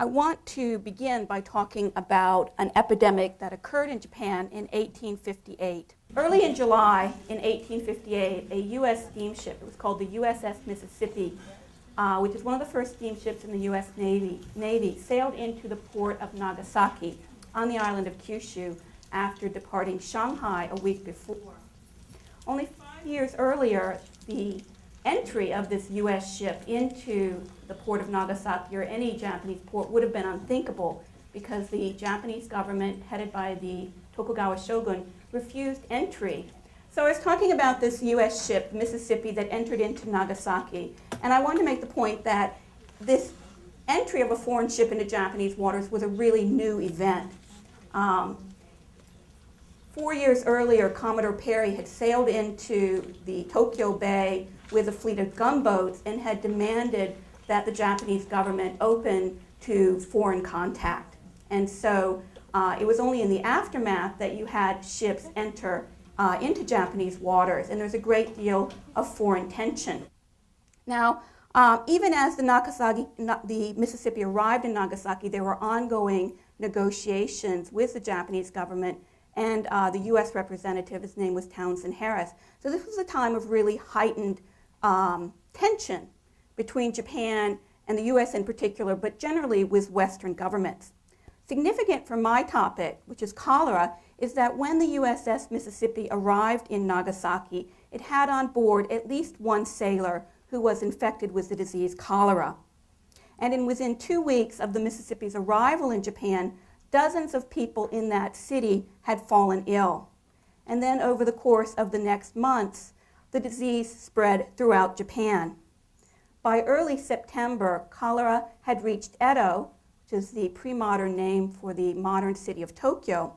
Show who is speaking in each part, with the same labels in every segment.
Speaker 1: I want to begin by talking about an epidemic that occurred in Japan in 1858. Early in July in 1858, a U.S. steamship, it was called the USS Mississippi, which is one of the first steamships in the U.S. Navy, sailed into the port of Nagasaki on the island of Kyushu after departing Shanghai a week before. Only 5 years earlier, the entry of this U.S. ship into the port of Nagasaki or any Japanese port would have been unthinkable because the Japanese government, headed by the Tokugawa shogun, refused entry. So I was talking about this U.S. ship, Mississippi, that entered into Nagasaki, and I wanted to make the point that this entry of a foreign ship into Japanese waters was a really new event. 4 years earlier, Commodore Perry had sailed into the Tokyo Bay with a fleet of gunboats and had demanded that the Japanese government open to foreign contact. And so it was only in the aftermath that you had ships enter into Japanese waters, and there's a great deal of foreign tension. Now, even as the Mississippi arrived in Nagasaki, there were ongoing negotiations with the Japanese government and the U.S. representative. His name was Townsend Harris. So this was a time of really heightened tension between Japan and the U.S. in particular, but generally with Western governments. Significant for my topic, which is cholera, is that when the USS Mississippi arrived in Nagasaki, it had on board at least one sailor who was infected with the disease cholera. And within 2 weeks of the Mississippi's arrival in Japan, dozens of people in that city had fallen ill. And then over the course of the next months, the disease spread throughout Japan. By early September, cholera had reached Edo, which is the pre-modern name for the modern city of Tokyo.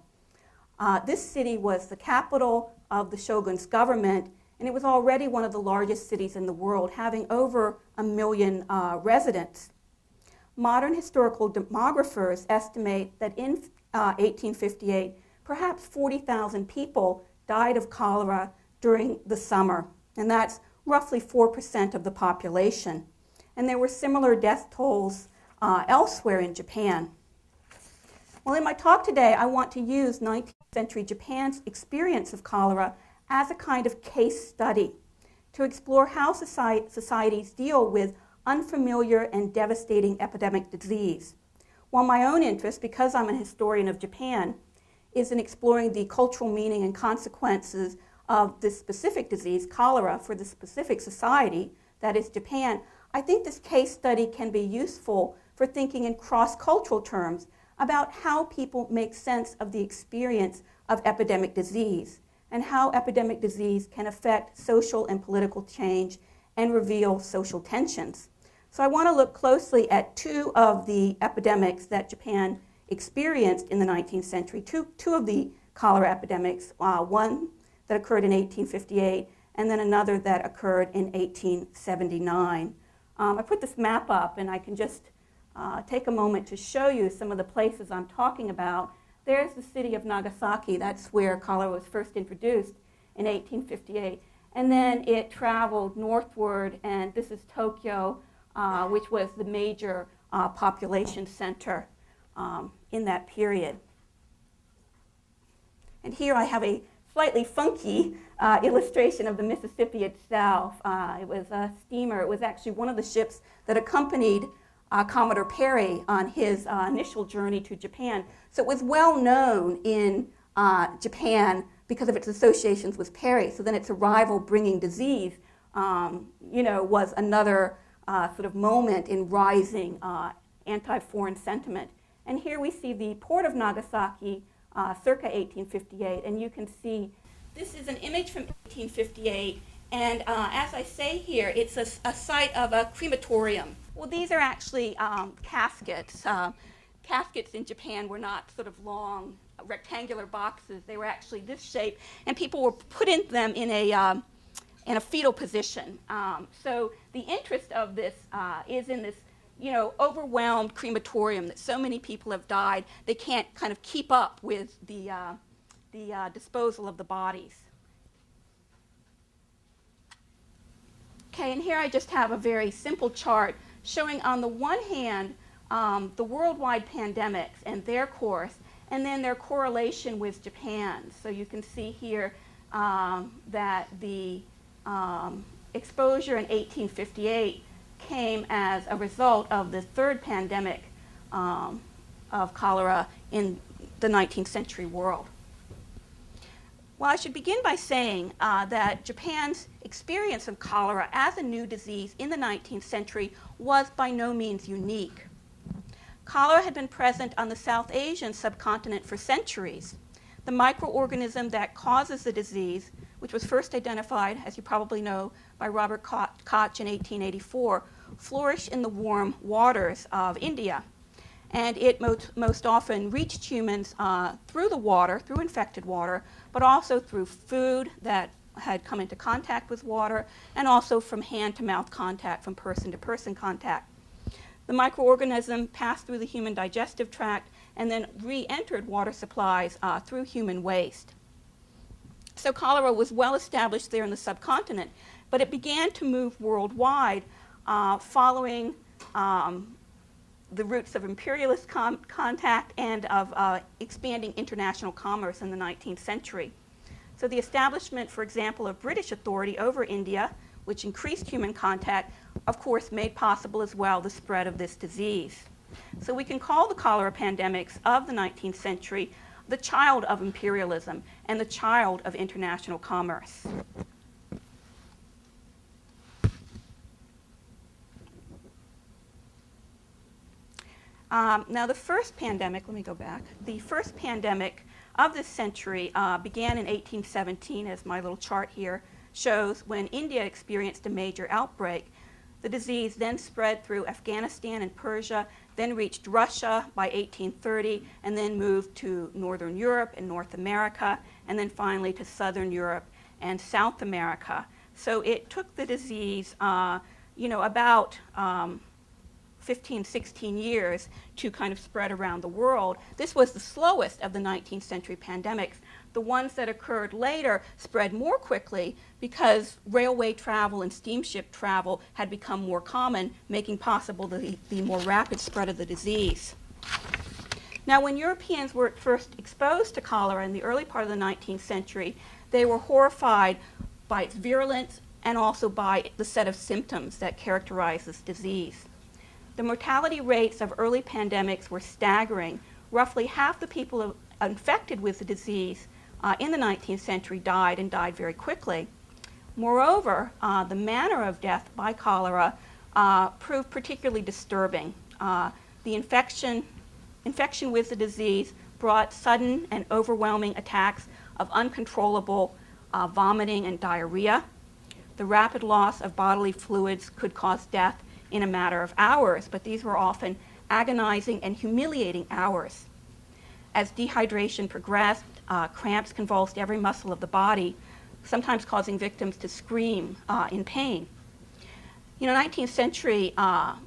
Speaker 1: This city was the capital of the shogun's government, and it was already one of the largest cities in the world, having over 1 million residents. Modern historical demographers estimate that in 1858, perhaps 40,000 people died of cholera during the summer, and that's roughly 4% of the population. And there were similar death tolls elsewhere in Japan. Well, in my talk today, I want to use 19th century Japan's experience of cholera as a kind of case study to explore how societies deal with unfamiliar and devastating epidemic disease. While my own interest, because I'm a historian of Japan, is in exploring the cultural meaning and consequences of this specific disease, cholera, for the specific society, that is Japan, I think this case study can be useful for thinking in cross-cultural terms about how people make sense of the experience of epidemic disease and how epidemic disease can affect social and political change and reveal social tensions. So I want to look closely at two of the epidemics that Japan experienced in the 19th century, two of the cholera epidemics, one that occurred in 1858 and then another that occurred in 1879. I put this map up and I can just take a moment to show you some of the places I'm talking about. There's the city of Nagasaki. That's where cholera was first introduced in 1858. And then it traveled northward, and this is Tokyo, which was the major population center in that period. And here I have a slightly funky illustration of the Mississippi itself. It was a steamer. It was actually one of the ships that accompanied Commodore Perry on his initial journey to Japan. So it was well known in Japan because of its associations with Perry. So then its arrival bringing disease, was another sort of moment in rising anti-foreign sentiment. And here we see the port of Nagasaki circa 1858, and you can see this is an image from 1858, and as I say here, it's a site of a crematorium. Well, these are actually caskets. Caskets in Japan were not sort of long rectangular boxes. They were actually this shape, and people were put in them in a fetal position. So the interest of this is in this overwhelmed crematorium that so many people have died, they can't kind of keep up with the disposal of the bodies. Okay, and here I just have a very simple chart showing on the one hand the worldwide pandemics and their course, and then their correlation with Japan. So you can see here that the exposure in 1858 came as a result of the third pandemic of cholera in the 19th century world. Well, I should begin by saying that Japan's experience of cholera as a new disease in the 19th century was by no means unique. Cholera had been present on the South Asian subcontinent for centuries. The microorganism that causes the disease, which was first identified, as you probably know, by Robert Koch in 1884, flourished in the warm waters of India. And it most often reached humans through the water, through infected water, but also through food that had come into contact with water, and also from hand-to-mouth contact, from person-to-person contact. The microorganism passed through the human digestive tract and then re-entered water supplies through human waste. So cholera was well established there in the subcontinent, but it began to move worldwide following the roots of imperialist contact and of expanding international commerce in the 19th century. So the establishment, for example, of British authority over India, which increased human contact, of course made possible as well the spread of this disease. So we can call the cholera pandemics of the 19th century the child of imperialism and the child of international commerce. Now the first pandemic, let me go back, the first pandemic of this century began in 1817, as my little chart here shows, when India experienced a major outbreak. The disease then spread through Afghanistan and Persia, then reached Russia by 1830, and then moved to Northern Europe and North America, and then finally to Southern Europe and South America. So it took the disease, about 15, 16 years to kind of spread around the world. This was the slowest of the 19th century pandemics. The ones that occurred later spread more quickly because railway travel and steamship travel had become more common, making possible the more rapid spread of the disease. Now, when Europeans were first exposed to cholera in the early part of the 19th century, they were horrified by its virulence and also by the set of symptoms that characterize this disease. The mortality rates of early pandemics were staggering. Roughly half the people infected with the disease in the 19th century died, and died very quickly. Moreover, the manner of death by cholera proved particularly disturbing. The infection with the disease brought sudden and overwhelming attacks of uncontrollable vomiting and diarrhea. The rapid loss of bodily fluids could cause death in a matter of hours, but these were often agonizing and humiliating hours. As dehydration progressed, cramps convulsed every muscle of the body, sometimes causing victims to scream in pain. 19th century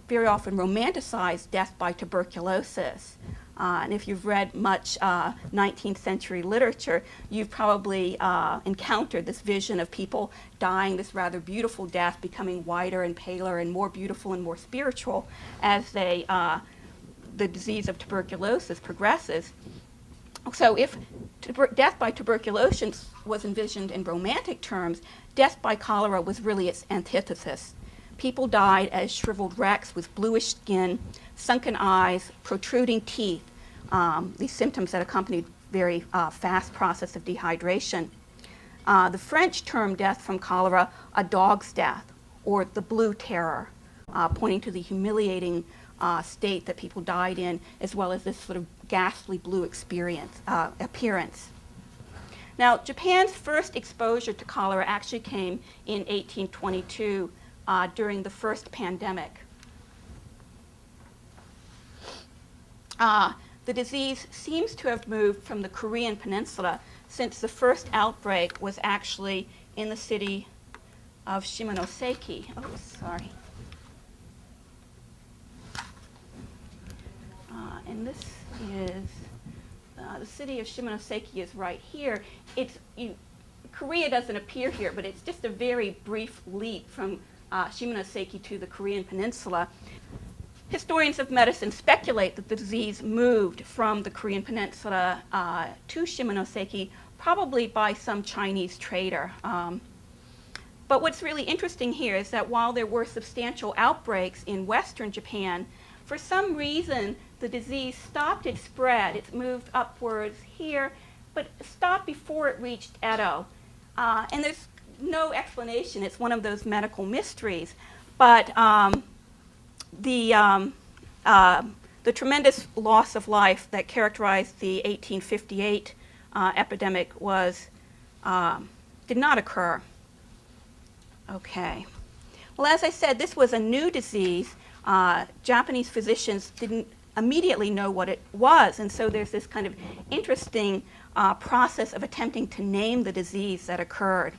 Speaker 1: very often romanticized death by tuberculosis. And if you've read much 19th century literature, you've probably encountered this vision of people dying this rather beautiful death, becoming whiter and paler and more beautiful and more spiritual as the disease of tuberculosis progresses. So if death by tuberculosis was envisioned in romantic terms, death by cholera was really its antithesis. People died as shriveled wrecks with bluish skin, sunken eyes, protruding teeth, these symptoms that accompanied very fast process of dehydration. The French termed death from cholera a dog's death, or the blue terror, pointing to the humiliating state that people died in, as well as this sort of ghastly blue appearance. Now, Japan's first exposure to cholera actually came in 1822 during the first pandemic. The disease seems to have moved from the Korean peninsula, since the first outbreak was actually in the city of Shimonoseki. Oh, sorry. And this is, the city of Shimonoseki is right here. Korea doesn't appear here, but it's just a very brief leap from Shimonoseki to the Korean peninsula. Historians of medicine speculate that the disease moved from the Korean peninsula to Shimonoseki, probably by some Chinese trader. But what's really interesting here is that while there were substantial outbreaks in Western Japan, for some reason the disease stopped its spread. It moved upwards here, but stopped before it reached Edo. And there's no explanation. It's one of those medical mysteries. But the tremendous loss of life that characterized the 1858 epidemic did not occur. Okay. Well, as I said, this was a new disease. Japanese physicians didn't immediately know what it was, and so there's this kind of interesting process of attempting to name the disease that occurred.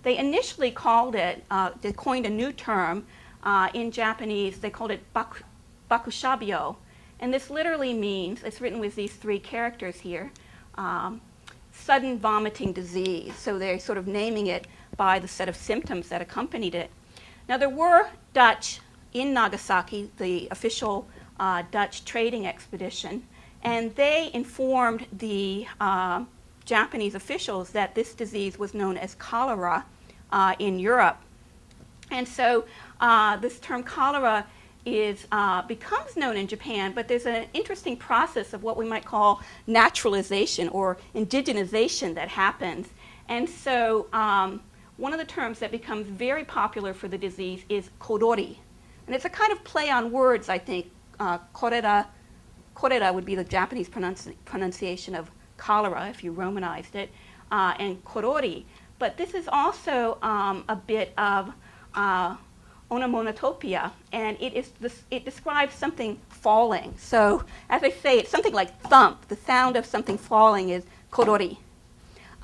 Speaker 1: They initially called it, they coined a new term in Japanese, they called it bakushabio, and this literally means, it's written with these three characters here, sudden vomiting disease. So they're sort of naming it by the set of symptoms that accompanied it. Now there were Dutch in Nagasaki, the official Dutch trading expedition, and they informed the Japanese officials that this disease was known as cholera in Europe. And so this term cholera becomes known in Japan, but there's an interesting process of what we might call naturalization or indigenization that happens. And so one of the terms that becomes very popular for the disease is korori. And it's a kind of play on words, I think. Cholera would be the Japanese pronunciation of cholera if you Romanized it, and korori. But this is also a bit of onomatopoeia, and it describes something falling. So, as I say, it's something like thump. The sound of something falling is korori.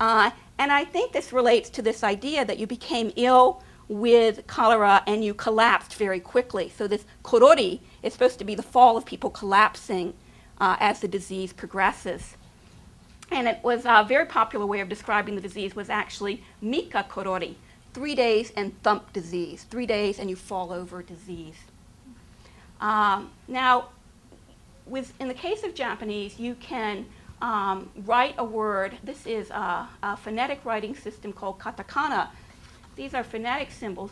Speaker 1: And I think this relates to this idea that you became ill with cholera and you collapsed very quickly. So this korori is supposed to be the fall of people collapsing as the disease progresses. And it was a very popular way of describing the disease was actually mika korori, 3 days and thump disease, 3 days and you fall over disease. Now, in the case of Japanese, you can write a word. This is a phonetic writing system called katakana. These are phonetic symbols,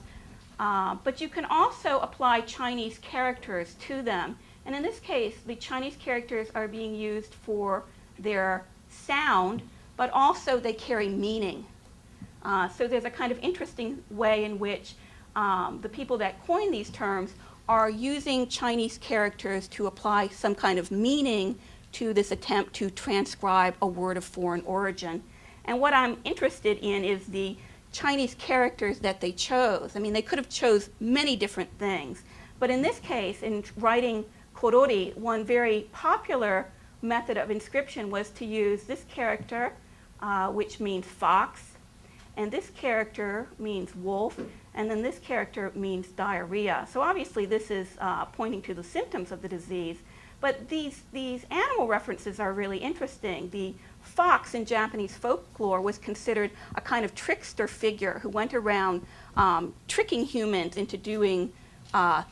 Speaker 1: but you can also apply Chinese characters to them. And in this case, the Chinese characters are being used for their sound, but also they carry meaning. So there's a kind of interesting way in which the people that coin these terms are using Chinese characters to apply some kind of meaning to this attempt to transcribe a word of foreign origin. And what I'm interested in is the Chinese characters that they chose. I mean, they could have chose many different things. But in this case, in writing korori, one very popular method of inscription was to use this character, which means fox, and this character means wolf, and then this character means diarrhea. So obviously this is pointing to the symptoms of the disease. But these animal references are really interesting. The fox in Japanese folklore was considered a kind of trickster figure who went around tricking humans into doing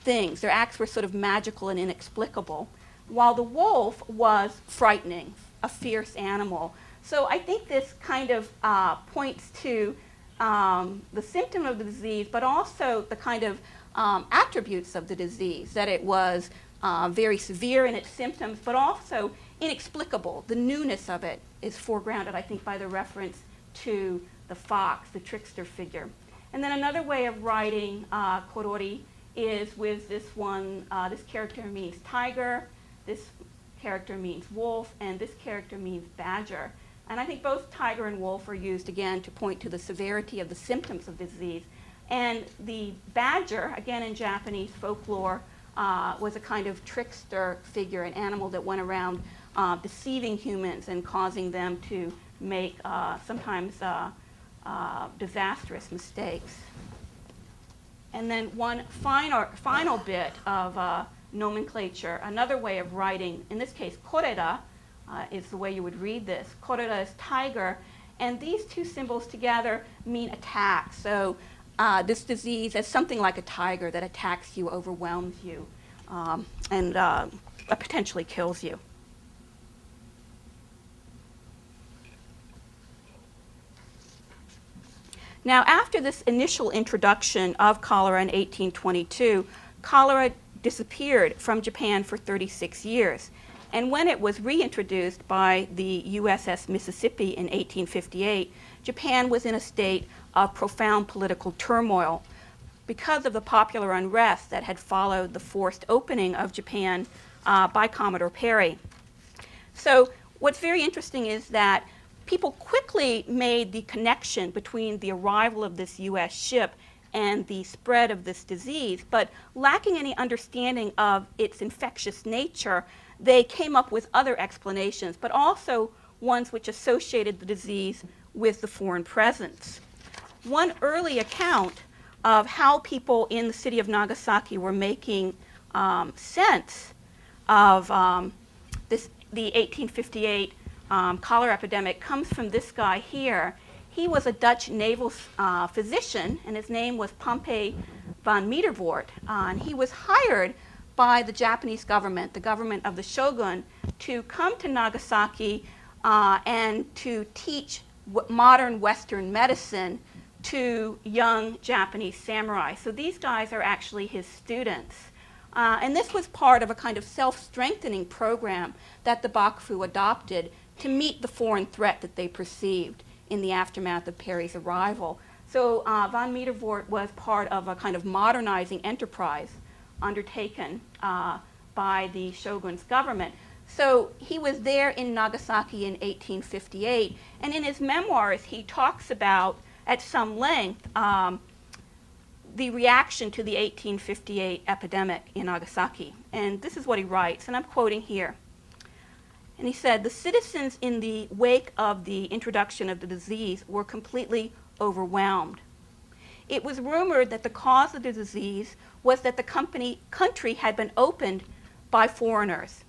Speaker 1: things. Their acts were sort of magical and inexplicable, while the wolf was frightening, a fierce animal. So I think this kind of points to the symptom of the disease, but also the kind of attributes of the disease, that it was very severe in its symptoms, but also inexplicable. The newness of it is foregrounded, I think, by the reference to the fox, the trickster figure. And then another way of writing korori is with this one. This character means tiger, this character means wolf, and this character means badger. And I think both tiger and wolf are used, again, to point to the severity of the symptoms of the disease. And the badger, again in Japanese folklore, was a kind of trickster figure, an animal that went around deceiving humans and causing them to make sometimes disastrous mistakes. And then one final bit of nomenclature, another way of writing, in this case, cholera is the way you would read this. Cholera is tiger, and these two symbols together mean attack. So this disease is something like a tiger that attacks you, overwhelms you. and potentially kills you. Now, after this initial introduction of cholera in 1822, cholera disappeared from Japan for 36 years. And when it was reintroduced by the USS Mississippi in 1858, Japan was in a state of profound political turmoil because of the popular unrest that had followed the forced opening of Japan by Commodore Perry. So what's very interesting is that people quickly made the connection between the arrival of this U.S. ship and the spread of this disease, but lacking any understanding of its infectious nature, they came up with other explanations, but also ones which associated the disease with the foreign presence. One early account of how people in the city of Nagasaki were making sense of the 1858 cholera epidemic comes from this guy here. He was a Dutch naval physician, and his name was Pompey van Metervoort. And he was hired by the Japanese government, the government of the shogun, to come to Nagasaki and to teach modern Western medicine to young Japanese samurai. So these guys are actually his students. And this was part of a kind of self-strengthening program that the Bakufu adopted to meet the foreign threat that they perceived in the aftermath of Perry's arrival. So von Metervoort was part of a kind of modernizing enterprise undertaken by the shogun's government. So he was there in Nagasaki in 1858, and in his memoirs he talks about, at some length, the reaction to the 1858 epidemic in Nagasaki. And this is what he writes, and I'm quoting here. And he said, "The citizens in the wake of the introduction of the disease were completely overwhelmed. It was rumored that the cause of the disease was that the country had been opened by foreigners.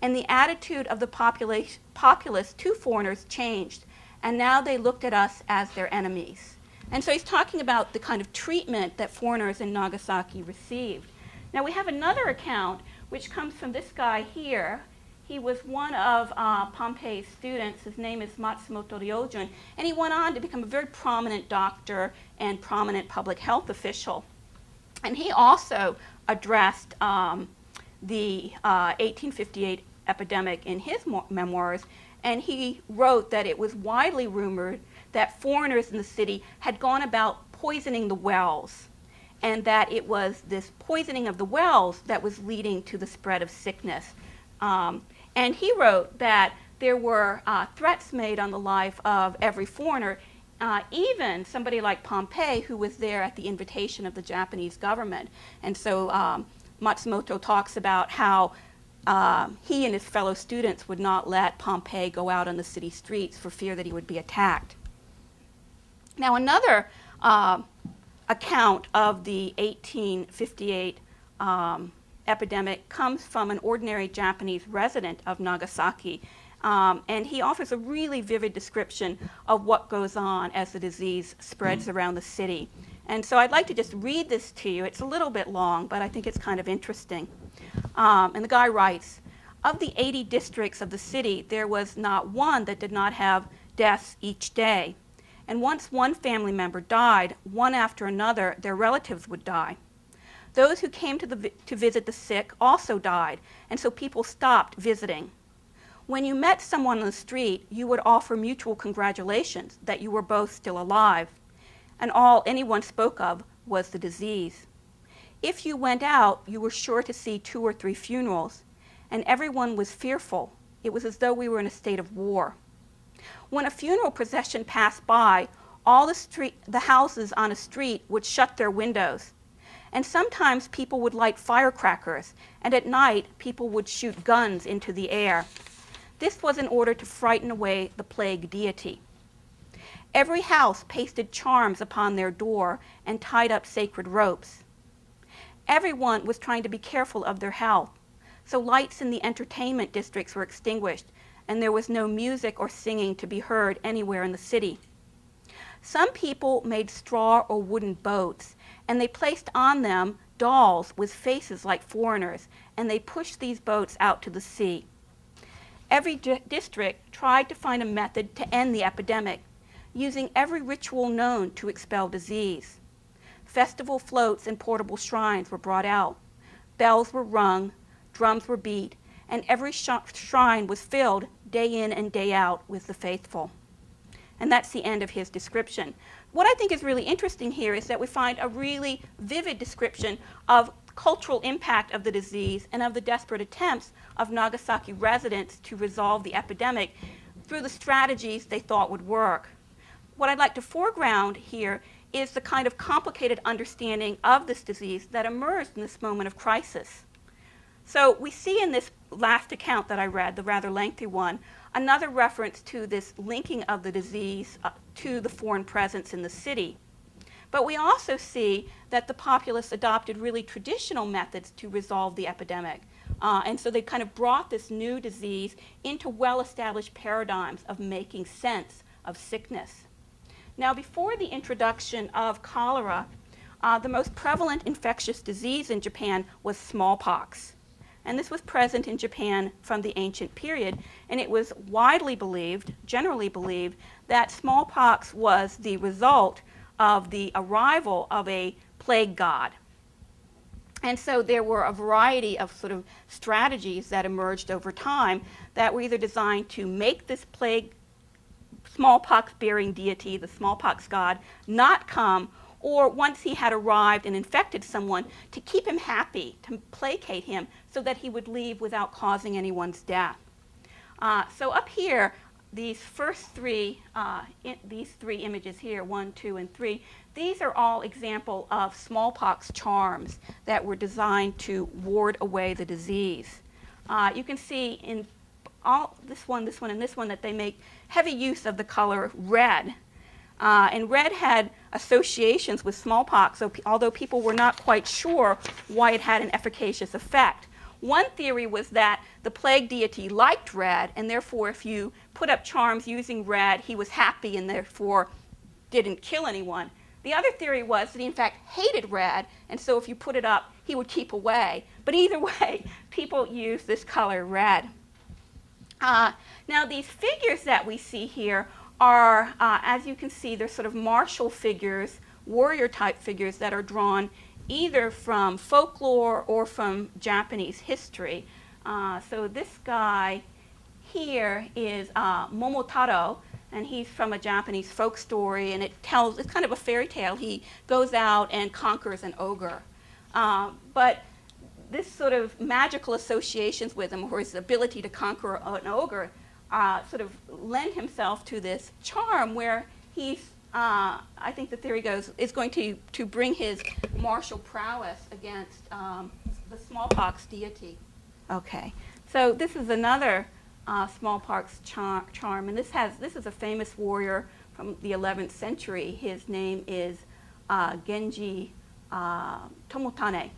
Speaker 1: And the attitude of the populace to foreigners changed, and now they looked at us as their enemies." And so he's talking about the kind of treatment that foreigners in Nagasaki received. Now we have another account which comes from this guy here. He was one of Pompey's students. His name is Matsumoto Ryojun, and he went on to become a very prominent doctor and prominent public health official. And he also addressed the 1858 epidemic in his memoirs, and he wrote that it was widely rumored that foreigners in the city had gone about poisoning the wells, and that it was this poisoning of the wells that was leading to the spread of sickness. And he wrote that there were threats made on the life of every foreigner, even somebody like Pompey, who was there at the invitation of the Japanese government. And so Matsumoto talks about how he and his fellow students would not let Pompey go out on the city streets for fear that he would be attacked. Now another account of the 1858 epidemic comes from an ordinary Japanese resident of Nagasaki, and he offers a really vivid description of what goes on as the disease spreads around the city. And so I'd like to just read this to you. It's a little bit long, but I think it's kind of interesting. And the guy writes, "Of the 80 districts of the city, there was not one that did not have deaths each day. And once one family member died, one after another, their relatives would die. Those who came to visit the sick also died, and so people stopped visiting. When you met someone on the street, you would offer mutual congratulations that you were both still alive, and all anyone spoke of was the disease. If you went out, you were sure to see 2 or 3 funerals, and everyone was fearful. It was as though we were in a state of war. When a funeral procession passed by, all the houses on a street would shut their windows. And sometimes people would light firecrackers, and at night people would shoot guns into the air. This was in order to frighten away the plague deity. Every house pasted charms upon their door and tied up sacred ropes. Everyone was trying to be careful of their health, so lights in the entertainment districts were extinguished, and there was no music or singing to be heard anywhere in the city. Some people made straw or wooden boats, and they placed on them dolls with faces like foreigners, and they pushed these boats out to the sea. Every district tried to find a method to end the epidemic, using every ritual known to expel disease. Festival floats and portable shrines were brought out. Bells were rung, drums were beat, and every shrine was filled day in and day out with the faithful. And that's the end of his description. What I think is really interesting here is that we find a really vivid description of cultural impact of the disease and of the desperate attempts of Nagasaki residents to resolve the epidemic through the strategies they thought would work. What I'd like to foreground here is the kind of complicated understanding of this disease that emerged in this moment of crisis. So we see in this last account that I read, the rather lengthy one, another reference to this linking of the disease to the foreign presence in the city. But we also see that the populace adopted really traditional methods to resolve the epidemic. And so they kind of brought this new disease into well-established paradigms of making sense of sickness. Now, before the introduction of cholera, the most prevalent infectious disease in Japan was smallpox. And this was present in Japan from the ancient period, and it was widely believed, generally believed, that smallpox was the result of the arrival of a plague god. And so there were a variety of sort of strategies that emerged over time that were either designed to make this plague smallpox-bearing deity, the smallpox god, not come, or once he had arrived and infected someone, to keep him happy, to placate him, so that he would leave without causing anyone's death. So up here, these first three, these three images here, 1, 2, and 3, these are all examples of smallpox charms that were designed to ward away the disease. You can see in all this one, and this one that they make heavy use of the color red. And red had associations with smallpox, so although people were not quite sure why it had an efficacious effect. One theory was that the plague deity liked red, and therefore if you put up charms using red, he was happy and therefore didn't kill anyone. The other theory was that he in fact hated red, and so if you put it up, he would keep away. But either way, people use this color red. Now these figures that we see here are, as you can see, they're sort of martial figures, warrior-type figures that are drawn either from folklore or from Japanese history. So this guy here is Momotaro, and he's from a Japanese folk story, and it's kind of a fairy tale. He goes out and conquers an ogre. But this sort of magical associations with him, or his ability to conquer an ogre, sort of lend himself to this charm where he's, I think the theory goes, is going to bring his martial prowess against the smallpox deity. Okay, so this is another smallpox charm, and this is a famous warrior from the 11th century. His name is Genji Tomotane.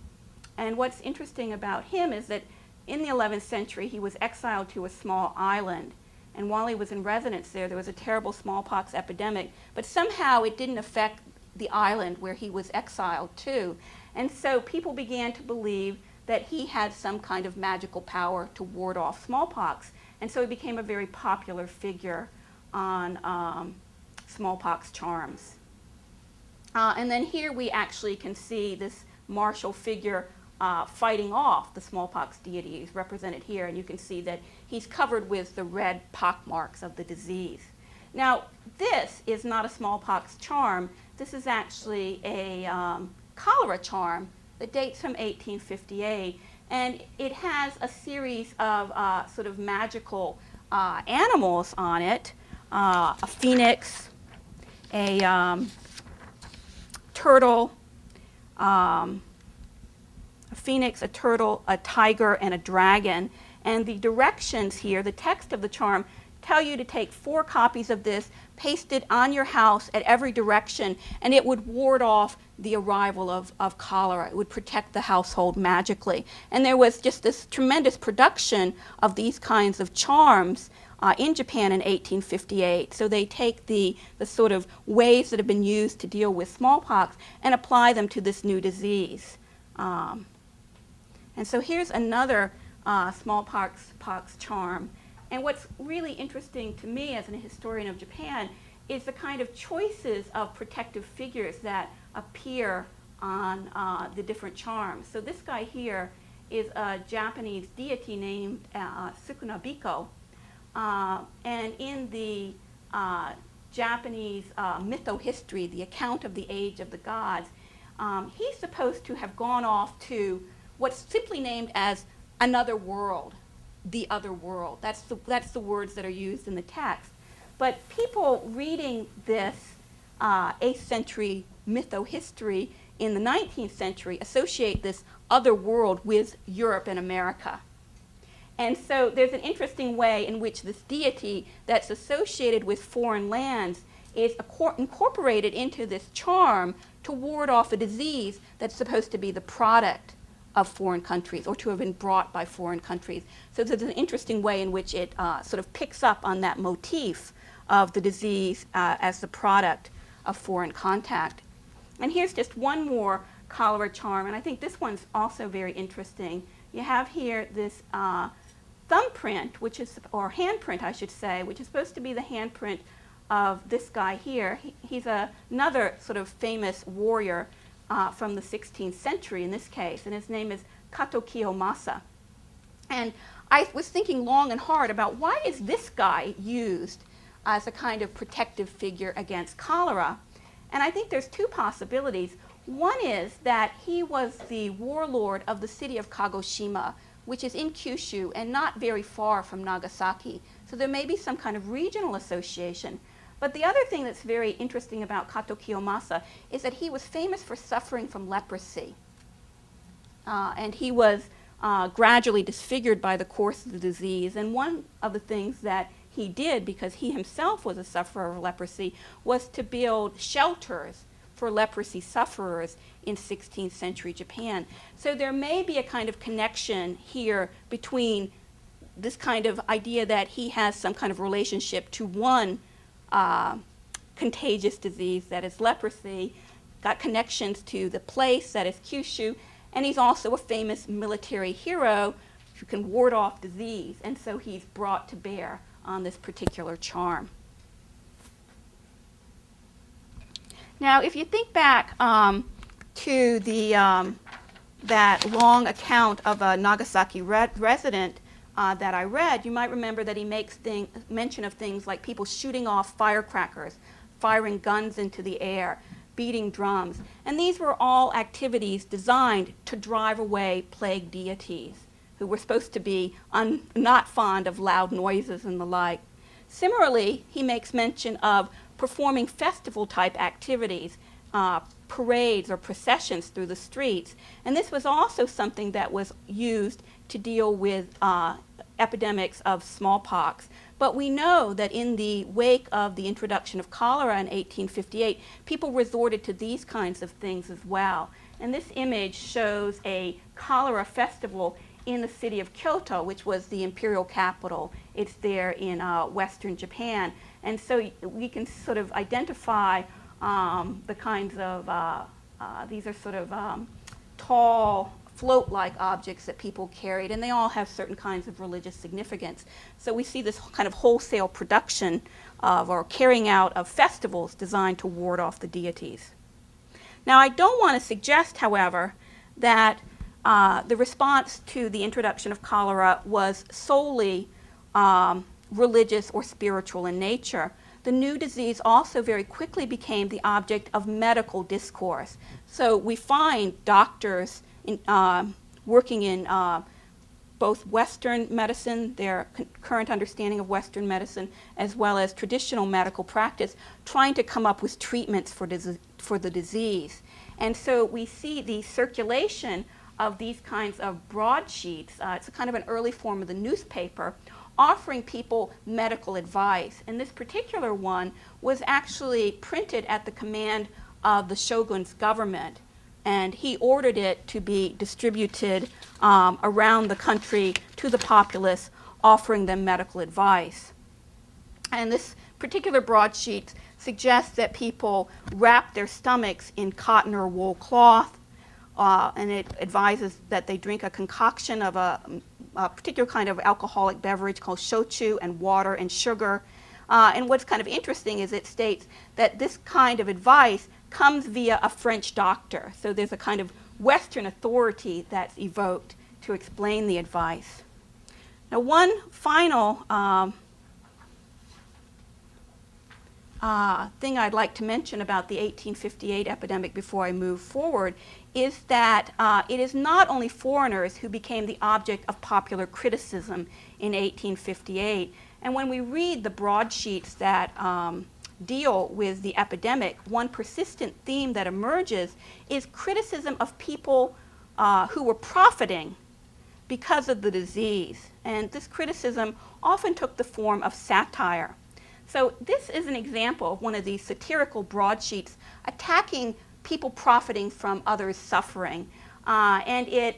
Speaker 1: And what's interesting about him is that in the 11th century, he was exiled to a small island. And while he was in residence there was a terrible smallpox epidemic. But somehow it didn't affect the island where he was exiled to. And so people began to believe that he had some kind of magical power to ward off smallpox. And so he became a very popular figure on smallpox charms. And then here we actually can see this martial figure fighting off the smallpox deity is represented here, and you can see that he's covered with the red pockmarks of the disease. Now, this is not a smallpox charm. This is actually a cholera charm that dates from 1858, and it has a series of sort of magical animals on it, a phoenix, a turtle, a phoenix, a turtle, a tiger, and a dragon. And the directions here, the text of the charm, tell you to take 4 copies of this, paste it on your house at every direction, and it would ward off the arrival of cholera. It would protect the household magically. And there was just this tremendous production of these kinds of charms in Japan in 1858. So they take the sort of ways that have been used to deal with smallpox and apply them to this new disease. And so here's another smallpox charm. And what's really interesting to me as a historian of Japan is the kind of choices of protective figures that appear on the different charms. So this guy here is a Japanese deity named Sukunabiko. And in the Japanese mytho-history, the account of the age of the gods, he's supposed to have gone off to what's simply named as another world, the other world. That's the words that are used in the text. But people reading this 8th century mytho-history in the 19th century associate this other world with Europe and America. And so there's an interesting way in which this deity that's associated with foreign lands is incorporated into this charm to ward off a disease that's supposed to be the product of foreign countries or to have been brought by foreign countries. So there's an interesting way in which it sort of picks up on that motif of the disease as the product of foreign contact. And here's just one more cholera charm, and I think this one's also very interesting. You have here this thumbprint, which is, or handprint I should say, which is supposed to be the handprint of this guy here. He's another sort of famous warrior from the 16th century in this case, and his name is Kato Kiyomasa. And I was thinking long and hard about why is this guy used as a kind of protective figure against cholera. And I think there's two possibilities. One is that he was the warlord of the city of Kagoshima, which is in Kyushu and not very far from Nagasaki. So there may be some kind of regional association. But the other thing that's very interesting about Kato Kiyomasa is that he was famous for suffering from leprosy. And he was gradually disfigured by the course of the disease. And one of the things that he did, because he himself was a sufferer of leprosy, was to build shelters for leprosy sufferers in 16th century Japan. So there may be a kind of connection here between this kind of idea that he has some kind of relationship to one contagious disease that is leprosy, got connections to the place that is Kyushu, and he's also a famous military hero who can ward off disease, and so he's brought to bear on this particular charm. Now, if you think back to the that long account of a Nagasaki resident that I read, you might remember that he makes mention of things like people shooting off firecrackers, firing guns into the air, beating drums. And these were all activities designed to drive away plague deities who were supposed to be not fond of loud noises and the like. Similarly, he makes mention of performing festival-type activities, parades or processions through the streets. And this was also something that was used to deal with epidemics of smallpox. But we know that in the wake of the introduction of cholera in 1858, people resorted to these kinds of things as well. And this image shows a cholera festival in the city of Kyoto, which was the imperial capital. It's there in western Japan. And so we can sort of identify the kinds of, these are sort of tall, float-like objects that people carried, and they all have certain kinds of religious significance. So we see this kind of wholesale production of, or carrying out of festivals designed to ward off the deities. Now, I don't want to suggest, however, that the response to the introduction of cholera was solely religious or spiritual in nature. The new disease also very quickly became the object of medical discourse. So we find doctors working in both Western medicine, their current understanding of Western medicine, as well as traditional medical practice, trying to come up with treatments for the disease. And so we see the circulation of these kinds of broadsheets. It's a kind of an early form of the newspaper, offering people medical advice. And this particular one was actually printed at the command of the shogun's government. And he ordered it to be distributed around the country to the populace, offering them medical advice. And this particular broadsheet suggests that people wrap their stomachs in cotton or wool cloth, and it advises that they drink a concoction of a particular kind of alcoholic beverage called shochu, and water and sugar. And what's kind of interesting is it states that this kind of advice comes via a French doctor. So there's a kind of Western authority that's evoked to explain the advice. Now, one final thing I'd like to mention about the 1858 epidemic before I move forward is that it is not only foreigners who became the object of popular criticism in 1858. And when we read the broadsheets that deal with the epidemic, one persistent theme that emerges is criticism of people who were profiting because of the disease. And this criticism often took the form of satire. So this is an example of one of these satirical broadsheets attacking people profiting from others' suffering. And it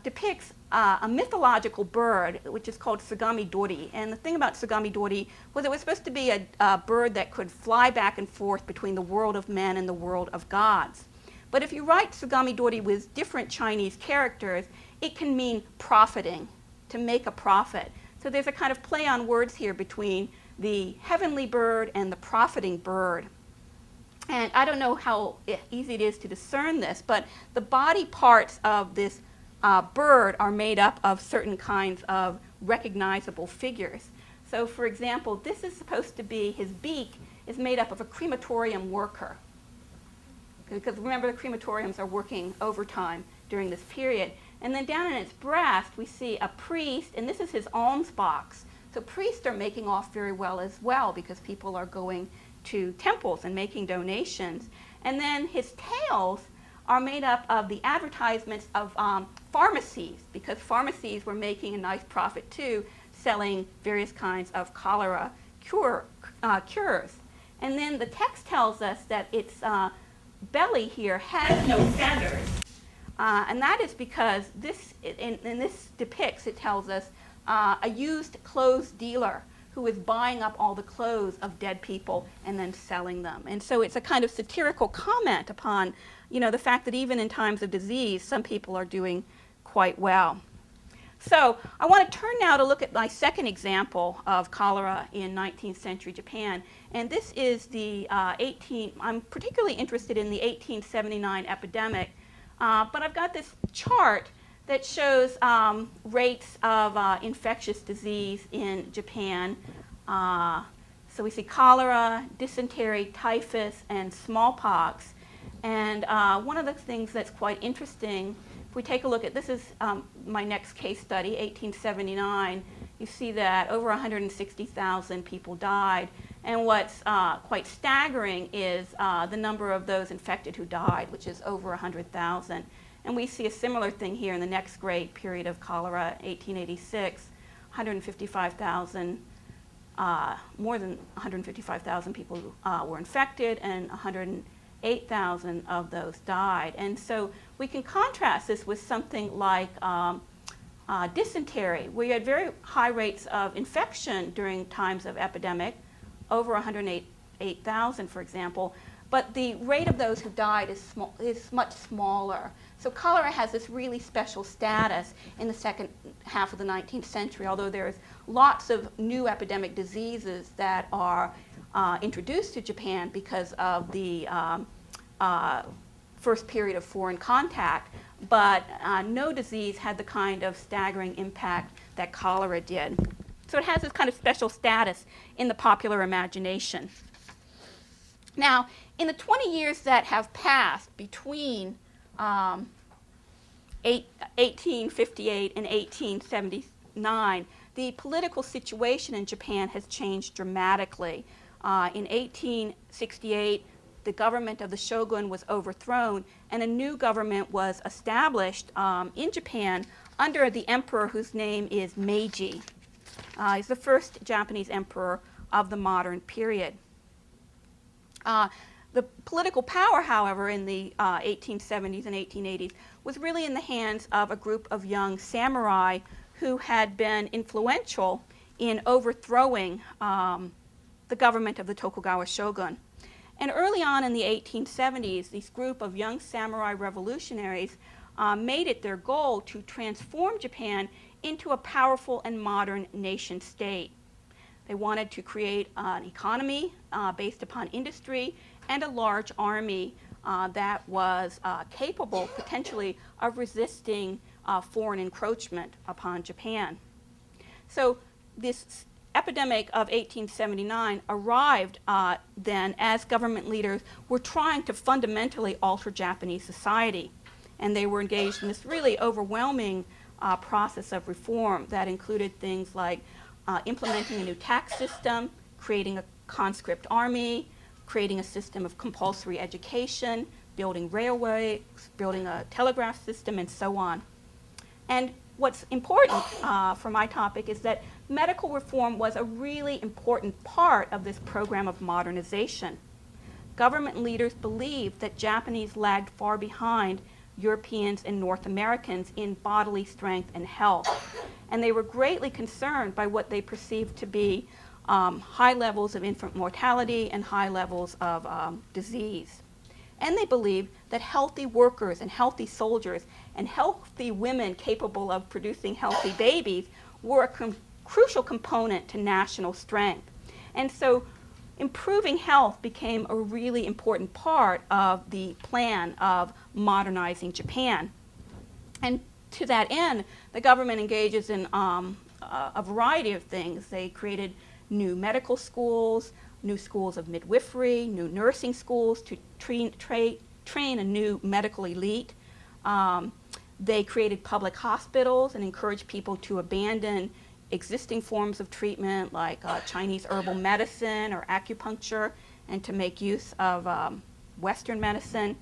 Speaker 1: depicts a mythological bird, which is called Tsugami Dori. And the thing about Tsugami Dori was it was supposed to be a bird that could fly back and forth between the world of men and the world of gods. But if you write Tsugami Dori with different Chinese characters, it can mean profiting, to make a profit. So there's a kind of play on words here between the heavenly bird and the profiting bird. And I don't know how easy it is to discern this, but the body parts of this bird are made up of certain kinds of recognizable figures. So for example, this is supposed to be, his beak is made up of a crematorium worker. Because remember, the crematoriums are working overtime during this period. And then down in its breast, we see a priest, and this is his alms box. So priests are making off very well as well because people are going to temples and making donations. And then his tails are made up of the advertisements of pharmacies, because pharmacies were making a nice profit too, selling various kinds of cholera cures. And then the text tells us that its belly here has no feathers. And that is because this, in this depicts, it tells us, a used clothes dealer who is buying up all the clothes of dead people and then selling them. And so it's a kind of satirical comment upon, the fact that even in times of disease, some people are doing quite well. So I want to turn now to look at my second example of cholera in 19th century Japan. And this is the I'm particularly interested in the 1879 epidemic. But I've got this chart that shows rates of infectious disease in Japan. So we see cholera, dysentery, typhus, and smallpox. And one of the things that's quite interesting, if we take a look at, this is my next case study, 1879, you see that over 160,000 people died. And what's quite staggering is the number of those infected who died, which is over 100,000. And we see a similar thing here in the next great period of cholera, 1886, 155,000, more than 155,000 people were infected, and 108,000 of those died. And so we can contrast this with something like dysentery, where you had very high rates of infection during times of epidemic, over 108,000, for example, but the rate of those who died is much smaller. So cholera has this really special status in the second half of the 19th century, although there's lots of new epidemic diseases that are introduced to Japan because of the first period of foreign contact, but no disease had the kind of staggering impact that cholera did. So it has this kind of special status in the popular imagination. Now, in the 20 years that have passed between 1858 and 1879, the political situation in Japan has changed dramatically. In 1868, the government of the shogun was overthrown, and a new government was established in Japan under the emperor whose name is Meiji. He's the first Japanese emperor of the modern period. The political power, however, in the 1870s and 1880s was really in the hands of a group of young samurai who had been influential in overthrowing the government of the Tokugawa shogun. And early on in the 1870s, this group of young samurai revolutionaries made it their goal to transform Japan into a powerful and modern nation state. They wanted to create an economy based upon industry and a large army that was capable, potentially, of resisting foreign encroachment upon Japan. So this epidemic of 1879 arrived then as government leaders were trying to fundamentally alter Japanese society. And they were engaged in this really overwhelming process of reform that included things like implementing a new tax system, creating a conscript army, creating a system of compulsory education, building railways, building a telegraph system, and so on. And what's important for my topic is that medical reform was a really important part of this program of modernization. Government leaders believed that Japanese lagged far behind Europeans and North Americans in bodily strength and health. And they were greatly concerned by what they perceived to be high levels of infant mortality and high levels of disease. And they believed that healthy workers and healthy soldiers and healthy women capable of producing healthy babies were a crucial component to national strength. And so improving health became a really important part of the plan of modernizing Japan. And to that end, the government engages in a variety of things. They created new medical schools, new schools of midwifery, new nursing schools to train a new medical elite. They created public hospitals and encouraged people to abandon existing forms of treatment like Chinese herbal medicine or acupuncture and to make use of Western medicine.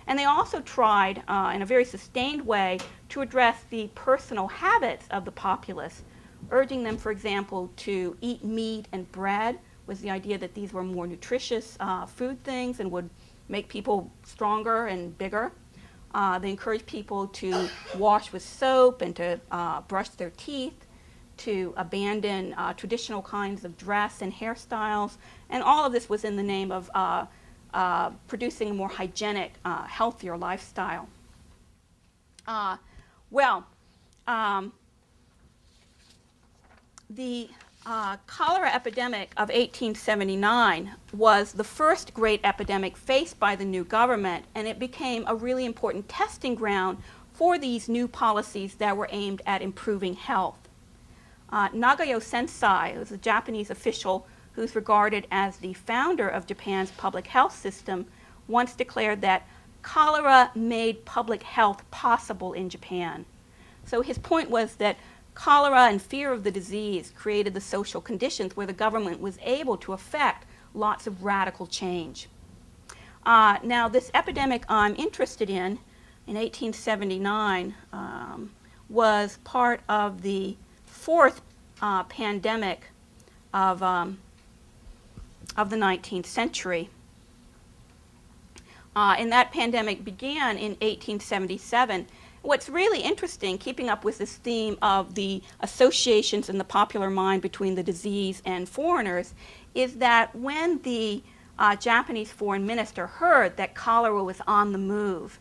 Speaker 1: And they also tried in a very sustained way to address the personal habits of the populace, urging them, for example, to eat meat and bread, was the idea that these were more nutritious food things and would make people stronger and bigger. They encouraged people to wash with soap and to brush their teeth, to abandon traditional kinds of dress and hairstyles, and all of this was in the name of producing a more hygienic, healthier lifestyle. The cholera epidemic of 1879 was the first great epidemic faced by the new government, and it became a really important testing ground for these new policies that were aimed at improving health. Nagayo Sensei, who was a Japanese official who's regarded as the founder of Japan's public health system, once declared that cholera made public health possible in Japan. So his point was that cholera and fear of the disease created the social conditions where the government was able to effect lots of radical change. Now, this epidemic I'm interested in 1879, was part of the fourth pandemic of the 19th century. And that pandemic began in 1877. What's really interesting, keeping up with this theme of the associations in the popular mind between the disease and foreigners, is that when the Japanese foreign minister heard that cholera was on the move,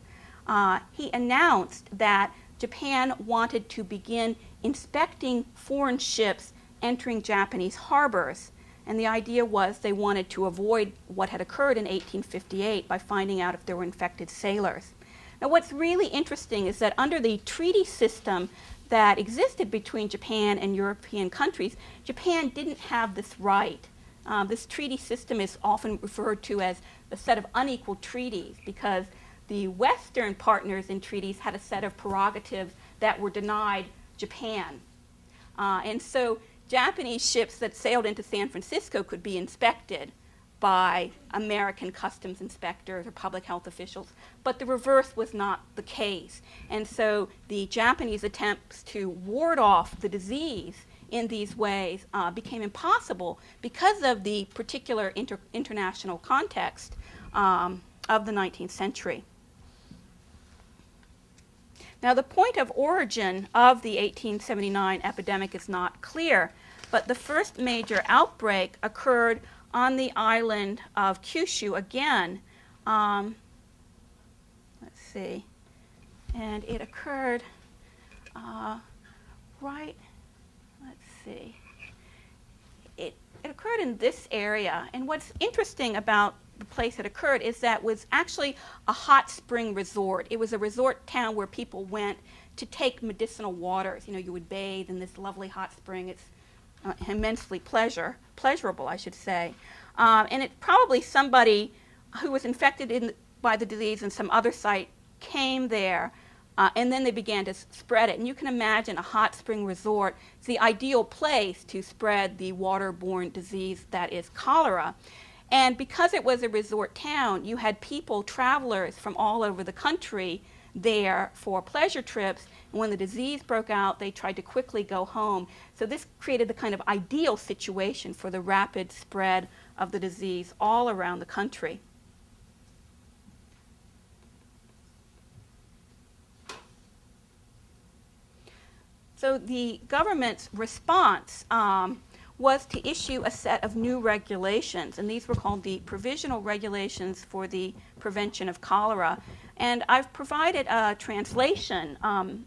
Speaker 1: he announced that Japan wanted to begin inspecting foreign ships entering Japanese harbors. And the idea was they wanted to avoid what had occurred in 1858 by finding out if there were infected sailors. Now, what's really interesting is that under the treaty system that existed between Japan and European countries, Japan didn't have this right. This treaty system is often referred to as a set of unequal treaties because the Western partners in treaties had a set of prerogatives that were denied Japan. And so Japanese ships that sailed into San Francisco could be inspected by American customs inspectors or public health officials, but the reverse was not the case. And so the Japanese attempts to ward off the disease in these ways became impossible because of the particular international context of the 19th century. Now, the point of origin of the 1879 epidemic is not clear, but the first major outbreak occurred on the island of Kyushu again. Let's see. And it occurred right, let's see. It occurred in this area. And what's interesting about the place it occurred is that it was actually a hot spring resort. It was a resort town where people went to take medicinal waters. You know, you would bathe in this lovely hot spring. It's immensely pleasurable, I should say. And it probably somebody who was infected by the disease in some other site came there, and then they began to spread it. And you can imagine a hot spring resort is the ideal place to spread the waterborne disease that is cholera. And because it was a resort town, you had people, travelers from all over the country there for pleasure trips. And when the disease broke out, they tried to quickly go home. So this created the kind of ideal situation for the rapid spread of the disease all around the country. So the government's response was to issue a set of new regulations, and these were called the Provisional Regulations for the Prevention of Cholera. And I've provided a translation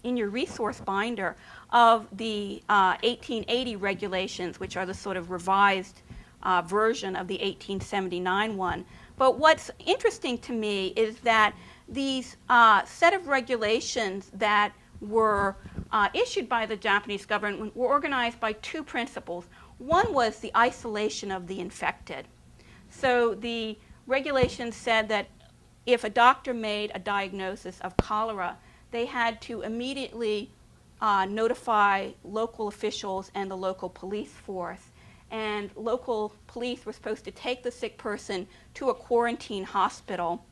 Speaker 1: in your resource binder of the 1880 regulations, which are the sort of revised version of the 1879 one. But what's interesting to me is that these set of regulations that were issued by the Japanese government were organized by two principles. One was the isolation of the infected. So the regulations said that if a doctor made a diagnosis of cholera, they had to immediately notify local officials and the local police force. And local police were supposed to take the sick person to a quarantine hospital,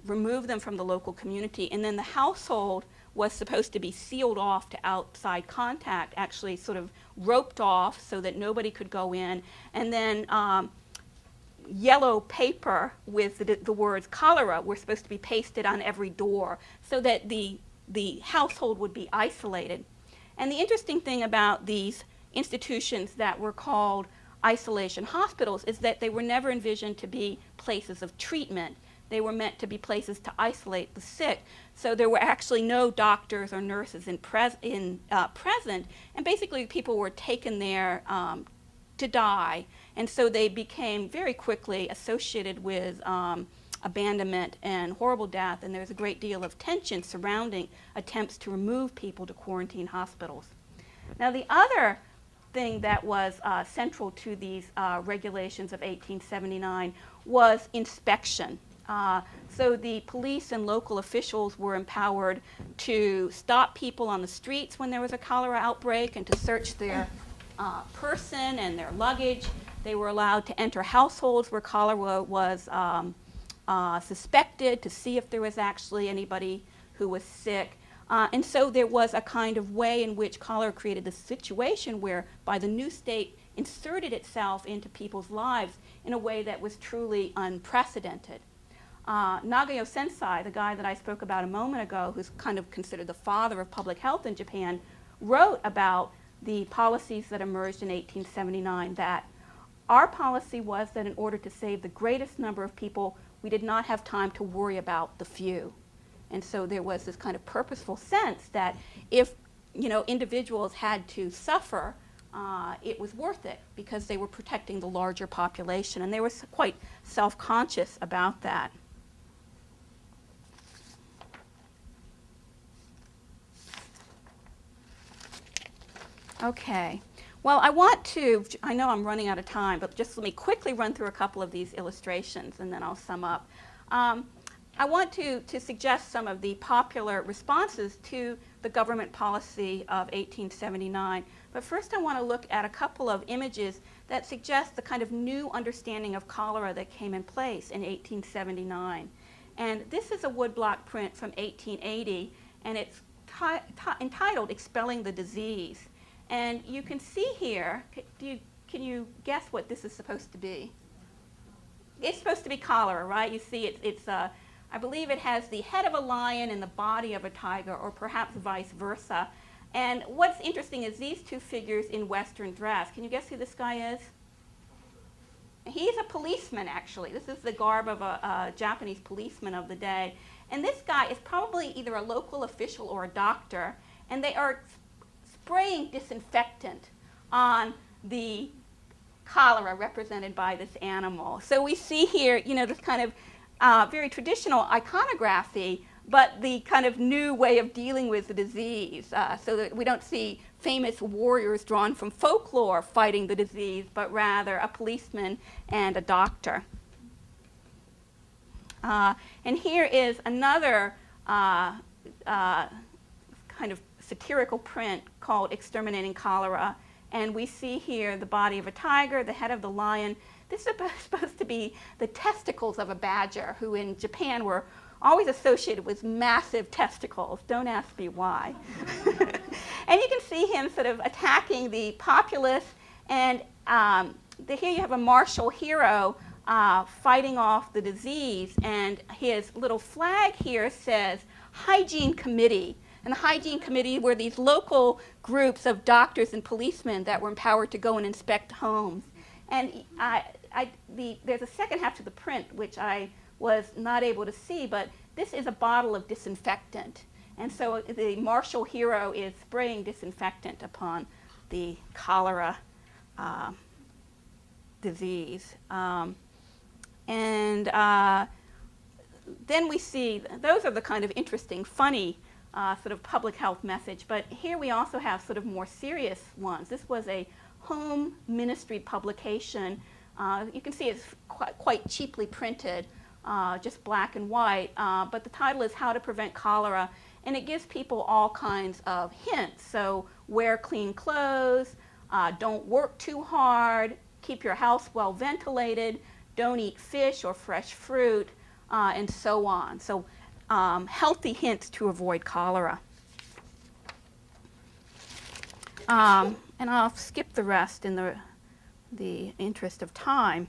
Speaker 1: remove them from the local community, and then the household was supposed to be sealed off to outside contact, actually sort of roped off so that nobody could go in, and then yellow paper with the words cholera were supposed to be pasted on every door so that the household would be isolated. And the interesting thing about these institutions that were called isolation hospitals is that they were never envisioned to be places of treatment. They were meant to be places to isolate the sick. So there were actually no doctors or nurses present, and basically people were taken there to die. And so they became very quickly associated with abandonment and horrible death, and there was a great deal of tension surrounding attempts to remove people to quarantine hospitals. Now the other thing that was central to these regulations of 1879 was inspection. So the police and local officials were empowered to stop people on the streets when there was a cholera outbreak and to search their person and their luggage. They were allowed to enter households where cholera was suspected to see if there was actually anybody who was sick. And so there was a kind of way in which cholera created this situation whereby the new state inserted itself into people's lives in a way that was truly unprecedented. Nagayo Sensei, the guy that I spoke about a moment ago, who's kind of considered the father of public health in Japan, wrote about the policies that emerged in 1879, that our policy was that in order to save the greatest number of people, we did not have time to worry about the few. And so there was this kind of purposeful sense that if individuals had to suffer, it was worth it because they were protecting the larger population, and they were quite self-conscious about that. Okay. Well, I know I'm running out of time, but just let me quickly run through a couple of these illustrations and then I'll sum up. I want to suggest some of the popular responses to the government policy of 1879. But first I want to look at a couple of images that suggest the kind of new understanding of cholera that came in place in 1879. And this is a woodblock print from 1880, and it's entitled Expelling the Disease. And you can see here, can you guess what this is supposed to be? It's supposed to be cholera, right? You see I believe it has the head of a lion and the body of a tiger, or perhaps vice versa. And what's interesting is these two figures in Western dress. Can you guess who this guy is? He's a policeman, actually. This is the garb of a Japanese policeman of the day. And this guy is probably either a local official or a doctor, and they are spraying disinfectant on the cholera represented by this animal. So we see here, you know, this kind of very traditional iconography, but the kind of new way of dealing with the disease, so that we don't see famous warriors drawn from folklore fighting the disease, but rather a policeman and a doctor. And here is another kind of satirical print called Exterminating Cholera. And we see here the body of a tiger, the head of the lion. This is supposed to be the testicles of a badger, who in Japan were always associated with massive testicles. Don't ask me why. And you can see him sort of attacking the populace. And here you have a martial hero fighting off the disease. And his little flag here says Hygiene Committee. And the Hygiene Committee were these local groups of doctors and policemen that were empowered to go and inspect homes. And there's a second half to the print, which I was not able to see, but this is a bottle of disinfectant. And so the martial hero is spraying disinfectant upon the cholera disease. Then we see, those are the kind of interesting, funny sort of public health message, but here we also have sort of more serious ones. This was a home ministry publication. You can see it's quite cheaply printed, just black and white, but the title is How to Prevent Cholera, and it gives people all kinds of hints. So wear clean clothes, don't work too hard, keep your house well ventilated, don't eat fish or fresh fruit, and so on. So healthy hints to avoid cholera. And I'll skip the rest in the interest of time.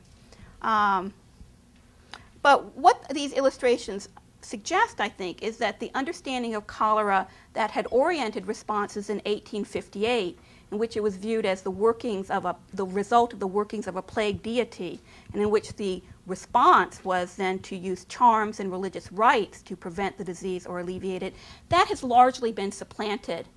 Speaker 1: But what these illustrations suggest, I think, is that the understanding of cholera that had oriented responses in 1858, in which it was viewed as the result of the workings of a plague deity, and in which the response was then to use charms and religious rites to prevent the disease or alleviate it, that has largely been supplanted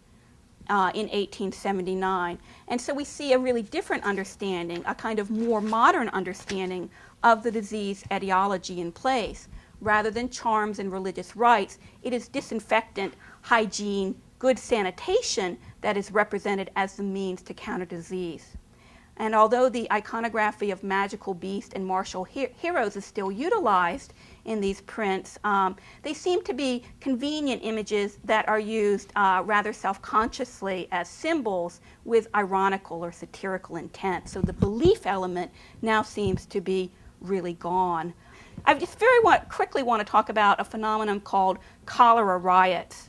Speaker 1: in 1879. And so we see a really different understanding, a kind of more modern understanding of the disease etiology in place. Rather than charms and religious rites, it is disinfectant, hygiene, good sanitation that is represented as the means to counter disease. And although the iconography of magical beasts and martial heroes is still utilized in these prints, they seem to be convenient images that are used rather self-consciously as symbols with ironical or satirical intent. So the belief element now seems to be really gone. I just very quickly want to talk about a phenomenon called cholera riots.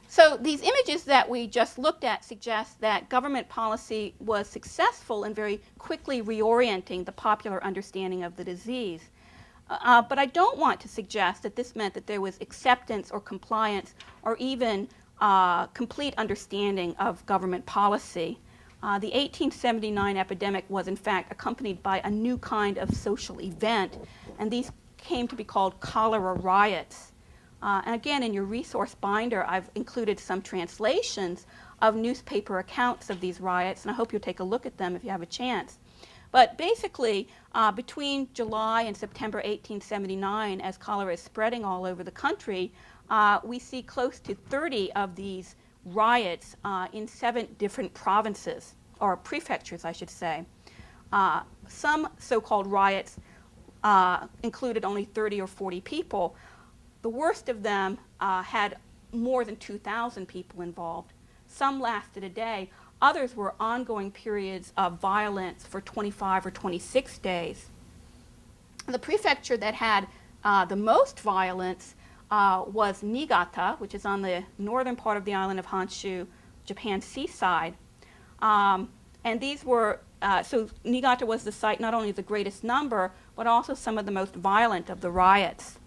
Speaker 1: So these images that we just looked at suggest that government policy was successful in very quickly reorienting the popular understanding of the disease. But I don't want to suggest that this meant that there was acceptance or compliance or even complete understanding of government policy. The 1879 epidemic was in fact accompanied by a new kind of social event, and these came to be called cholera riots. And again, in your resource binder, I've included some translations of newspaper accounts of these riots, and I hope you'll take a look at them if you have a chance. But basically, between July and September 1879, as cholera is spreading all over the country, we see close to 30 of these riots in 7 different provinces, or prefectures, I should say. Some so-called riots included only 30 or 40 people. The worst of them had more than 2,000 people involved. Some lasted a day. Others were ongoing periods of violence for 25 or 26 days. The prefecture that had the most violence was Niigata, which is on the northern part of the island of Honshu, Japan's seaside. And these were, so Niigata was the site not only of the greatest number, but also some of the most violent of the riots.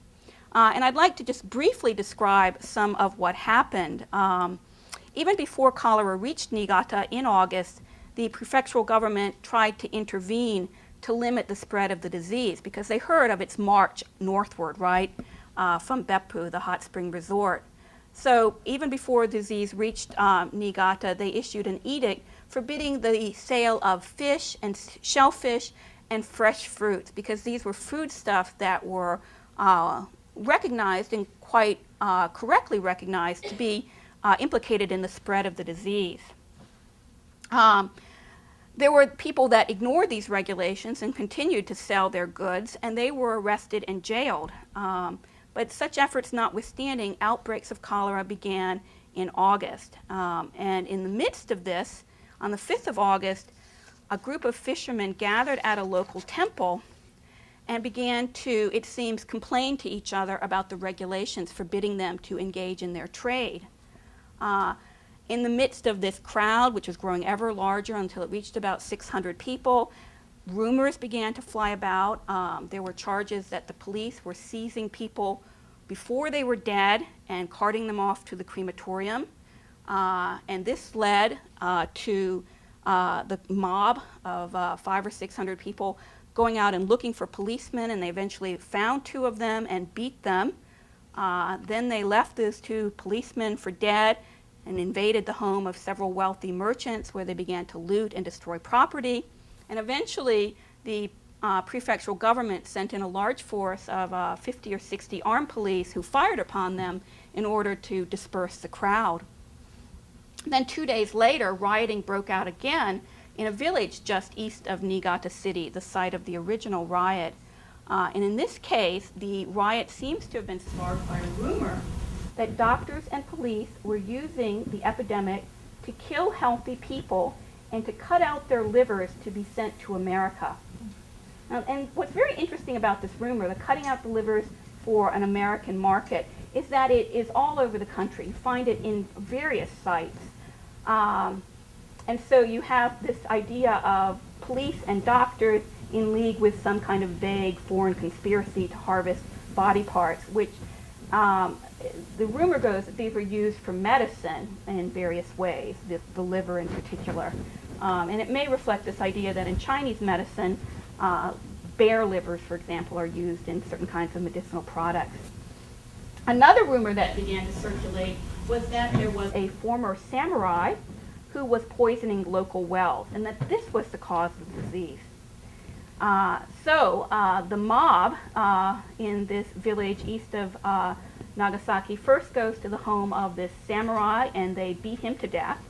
Speaker 1: And I'd like to just briefly describe some of what happened. Even before cholera reached Niigata in August, the prefectural government tried to intervene to limit the spread of the disease because they heard of its march northward, right, from Beppu, the hot spring resort. So even before the disease reached Niigata, they issued an edict forbidding the sale of fish and shellfish and fresh fruits because these were foodstuffs that were recognized and quite correctly recognized to be implicated in the spread of the disease. There were people that ignored these regulations and continued to sell their goods, and they were arrested and jailed. But such efforts notwithstanding, outbreaks of cholera began in August. And in the midst of this, on the 5th of August, a group of fishermen gathered at a local temple and began to, it seems, complain to each other about the regulations forbidding them to engage in their trade. In the midst of this crowd, which was growing ever larger until it reached about 600 people, rumors began to fly about. There were charges that the police were seizing people before they were dead and carting them off to the crematorium. And this led to the mob of 500 or 600 people going out and looking for policemen, and they eventually found 2 of them and beat them. Then they left those 2 policemen for dead and invaded the home of several wealthy merchants where they began to loot and destroy property. And eventually, the prefectural government sent in a large force of 50 or 60 armed police who fired upon them in order to disperse the crowd. Then 2 days later, rioting broke out again in a village just east of Niigata City, the site of the original riot. And in this case, the riot seems to have been sparked by a rumor that doctors and police were using the epidemic to kill healthy people and to cut out their livers to be sent to America. And what's very interesting about this rumor, the cutting out the livers for an American market, is that it is all over the country. You find it in various sites. And so you have this idea of police and doctors in league with some kind of vague foreign conspiracy to harvest body parts, which the rumor goes that these were used for medicine in various ways, the liver in particular. And it may reflect this idea that in Chinese medicine, bear livers, for example, are used in certain kinds of medicinal products. Another rumor that began to circulate was that there was a former samurai who was poisoning local wells, and that this was the cause of the disease. So the mob in this village east of Nagasaki first goes to the home of this samurai, and they beat him to death.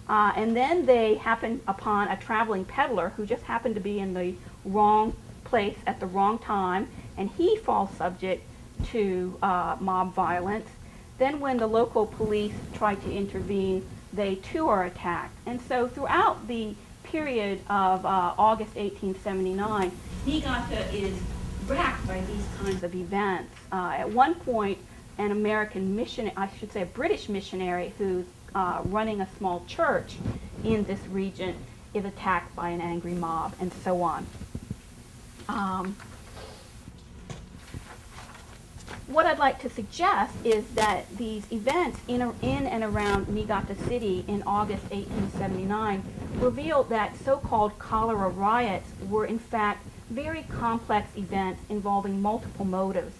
Speaker 1: And then they happen upon a traveling peddler who just happened to be in the wrong place at the wrong time, and he falls subject to mob violence. Then when the local police try to intervene, they too are attacked. And so throughout the period of August 1879, Niigata is racked by these kinds of events. At one point, an American missionary, I should say a British missionary who's running a small church in this region is attacked by an angry mob, and so on. What I'd like to suggest is that these events in and around Niigata City in August 1879 revealed that so-called cholera riots were in fact very complex events involving multiple motives.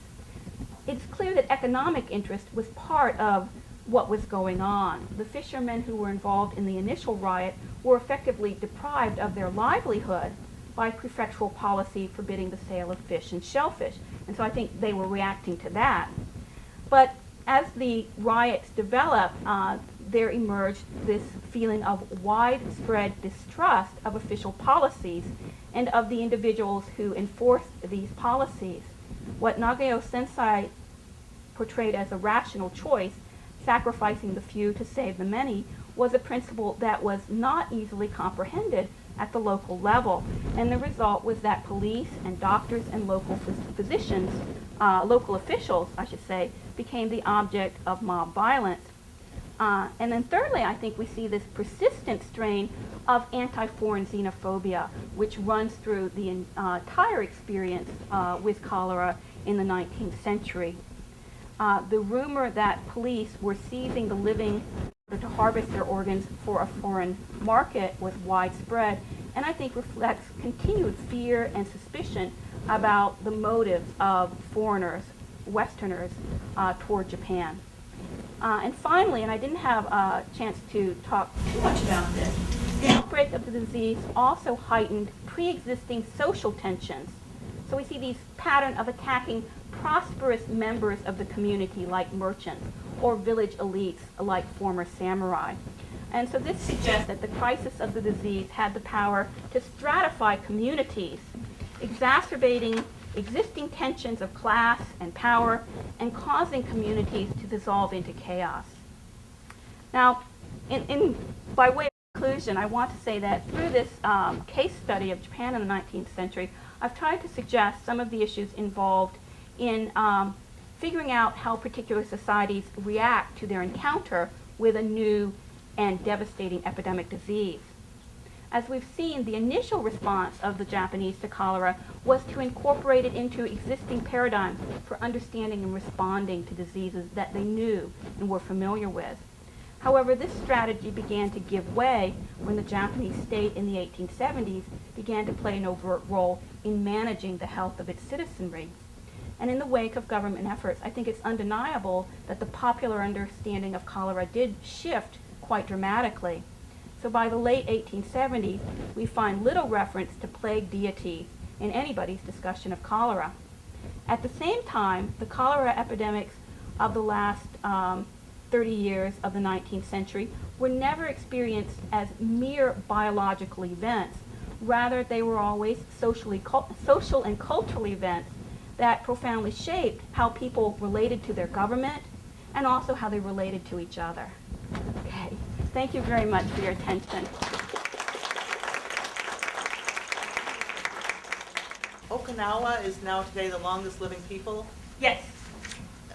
Speaker 1: It's clear that economic interest was part of what was going on. The fishermen who were involved in the initial riot were effectively deprived of their livelihood by prefectural policy forbidding the sale of fish and shellfish. And so I think they were reacting to that. But as the riots developed, there emerged this feeling of widespread distrust of official policies and of the individuals who enforced these policies. What Nagao Sensei portrayed as a rational choice, sacrificing the few to save the many, was a principle that was not easily comprehended at the local level. And the result was that police and doctors and local physicians, local officials, I should say, became the object of mob violence. And then thirdly, I think we see this persistent strain of anti-foreign xenophobia, which runs through the entire experience with cholera in the 19th century. The rumor that police were seizing the living to harvest their organs for a foreign market was widespread, and I think reflects continued fear and suspicion about the motives of foreigners, Westerners, toward Japan. And finally, and I didn't have a chance to talk too much about this, the outbreak of the disease also heightened pre-existing social tensions. So we see these pattern of attacking prosperous members of the community like merchants or village elites like former samurai. And so this suggests that the crisis of the disease had the power to stratify communities, exacerbating existing tensions of class and power and causing communities to dissolve into chaos. Now, by way of conclusion, I want to say that through this case study of Japan in the 19th century, I've tried to suggest some of the issues involved in figuring out how particular societies react to their encounter with a new and devastating epidemic disease. As we've seen, the initial response of the Japanese to cholera was to incorporate it into existing paradigms for understanding and responding to diseases that they knew and were familiar with. However, this strategy began to give way when the Japanese state in the 1870s began to play an overt role in managing the health of its citizenry. And in the wake of government efforts, I think it's undeniable that the popular understanding of cholera did shift quite dramatically. So by the late 1870s, we find little reference to plague deities in anybody's discussion of cholera. At the same time, the cholera epidemics of the last 30 years of the 19th century were never experienced as mere biological events. Rather, they were always social and cultural events that profoundly shaped how people related to their government and also how they related to each other. Okay. Thank you very much for your attention.
Speaker 2: Okinawa is now today the longest living people.
Speaker 1: Yes.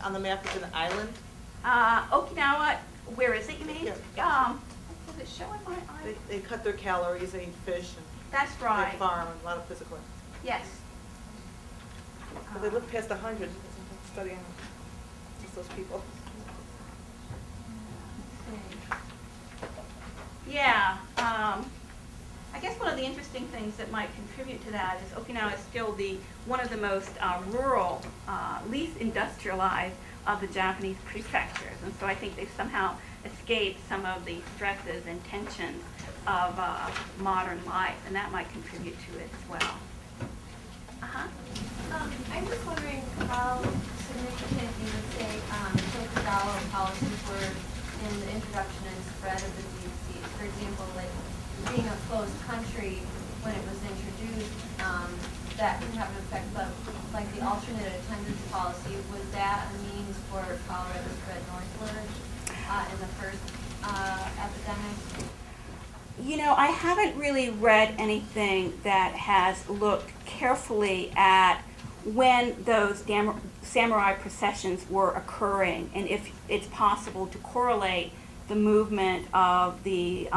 Speaker 2: On the map is an island.
Speaker 1: Okinawa, where is it, you mean?
Speaker 2: Yeah.
Speaker 1: Is it showing my eye?
Speaker 2: They cut their calories, they eat fish, and
Speaker 1: That's right.
Speaker 2: they farm, and a lot of physical.
Speaker 1: Yes.
Speaker 2: But they live past 100, studying just those people.
Speaker 1: Yeah, I guess one of the interesting things that might contribute to that is Okinawa is still one of the most rural, least industrialized of the Japanese prefectures, and so I think they've somehow escaped some of the stresses and tensions of modern life, and that might contribute to it as well.
Speaker 3: I'm just wondering how significant you would say Tokugawa policies were in the introduction and spread of the disease. For example, like being a closed country when it was introduced, that can have an effect. But like the alternate attendance policy, was that a means for cholera to spread northward in the first epidemic?
Speaker 1: You know, I haven't really read anything that has looked carefully at when those samurai processions were occurring and if it's possible to correlate the movement of the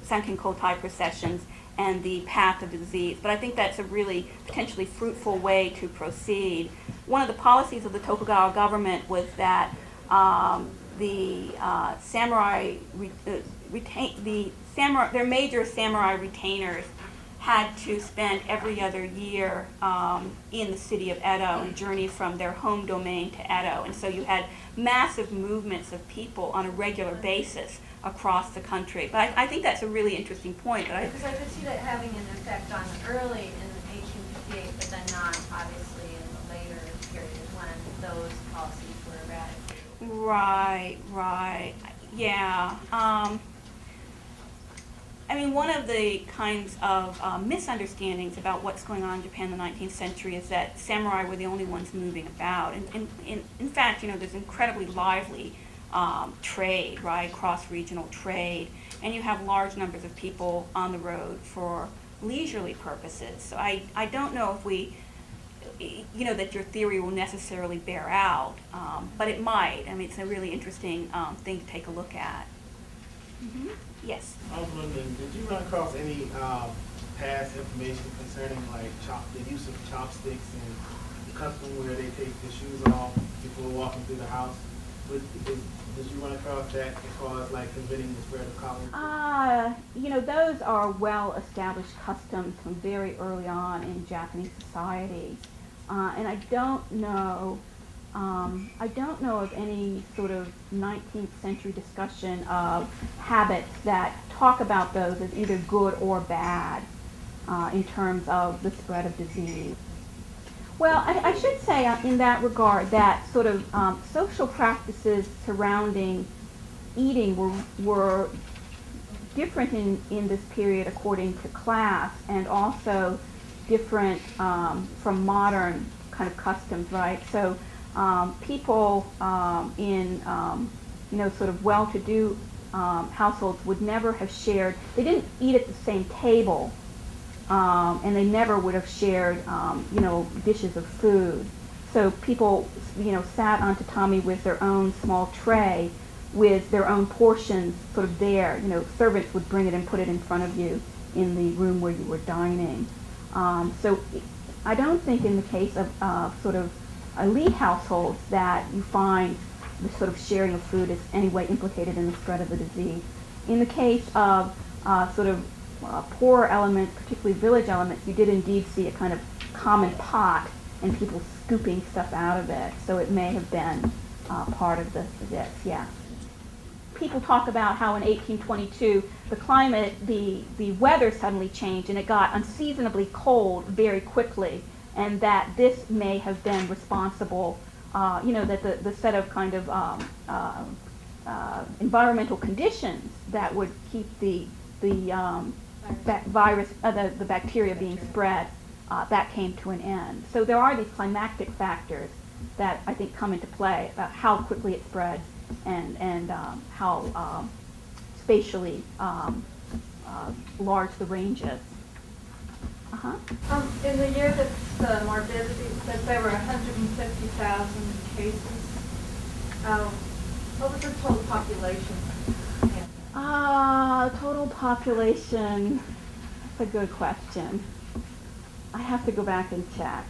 Speaker 1: Sankin Kotai processions and the path of the disease. But I think that's a really potentially fruitful way to proceed. One of the policies of the Tokugawa government was that the samurai their major samurai retainers had to spend every other year in the city of Edo and journey from their home domain to Edo. And so you had massive movements of people on a regular basis across the country. But I think that's a really interesting point.
Speaker 3: Because I could see that having an effect on early in 1858, but then not obviously in the later period when those policies were eradicated.
Speaker 1: Right. Yeah. I mean, one of the kinds of misunderstandings about what's going on in Japan in the 19th century is that samurai were the only ones moving about. And in fact, you know, there's incredibly lively trade, right, cross-regional trade, and you have large numbers of people on the road for leisurely purposes. So I don't know if we, you know, that your theory will necessarily bear out, but it might. I mean, it's a really interesting thing to take a look at. Mm-hmm. Yes.
Speaker 4: I was wondering, did you run across any past information concerning like the use of chopsticks and the custom where they take their shoes off before walking through the house? Did you run across that as far as like preventing the spread of cholera?
Speaker 1: You know, those are well-established customs from very early on in Japanese society, and I don't know of any sort of 19th century discussion of habits that talk about those as either good or bad in terms of the spread of disease. Well, I should say in that regard that sort of social practices surrounding eating were different in this period according to class, and also different from modern kind of customs, right? So people in you know, sort of well-to-do households would never have shared. They didn't eat at the same table, and they never would have shared you know, dishes of food. So people, you know, sat on tatami with their own small tray with their own portions sort of there. You know, servants would bring it and put it in front of you in the room where you were dining. So I don't think in the case of sort of elite households that you find the sort of sharing of food is any way implicated in the spread of the disease. In the case of sort of poorer elements, particularly village elements, you did indeed see a kind of common pot and people scooping stuff out of it. So it may have been part of this, yeah. People talk about how in 1822 the climate, the weather suddenly changed and it got unseasonably cold very quickly, and that this may have been responsible, you know, that the set of kind of environmental conditions that would keep the bacteria being spread, that came to an end. So there are these climactic factors that I think come into play about how quickly it spreads and how spatially large the range is.
Speaker 5: In the year that the morbidity, that there were 150,000 cases, what was the total population?
Speaker 1: Total population, that's a good question. I have to go back and check.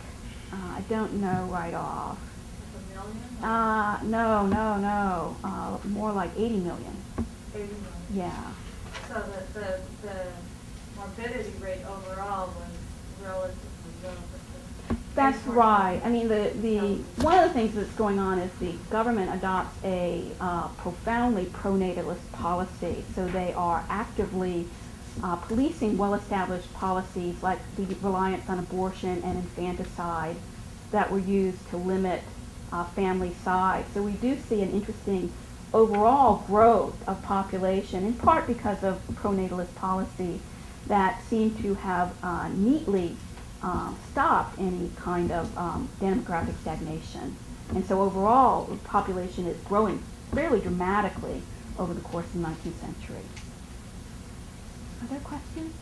Speaker 1: I don't know right off.
Speaker 5: A million?
Speaker 1: No. More like 80 million.
Speaker 5: 80 million.
Speaker 1: Yeah.
Speaker 5: So the morbidity rate overall was relatively low.
Speaker 1: That's right. I mean, one of the things that's going on is the government adopts a profoundly pronatalist policy. So they are actively policing well-established policies like the reliance on abortion and infanticide that were used to limit family size. So we do see an interesting overall growth of population, in part because of pronatalist policy that seem to have neatly stopped any kind of demographic stagnation. And so overall, the population is growing fairly dramatically over the course of the 19th century. Are there questions?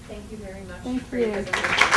Speaker 6: Thank you very much
Speaker 1: Thank
Speaker 6: for your
Speaker 1: you.
Speaker 6: presentation.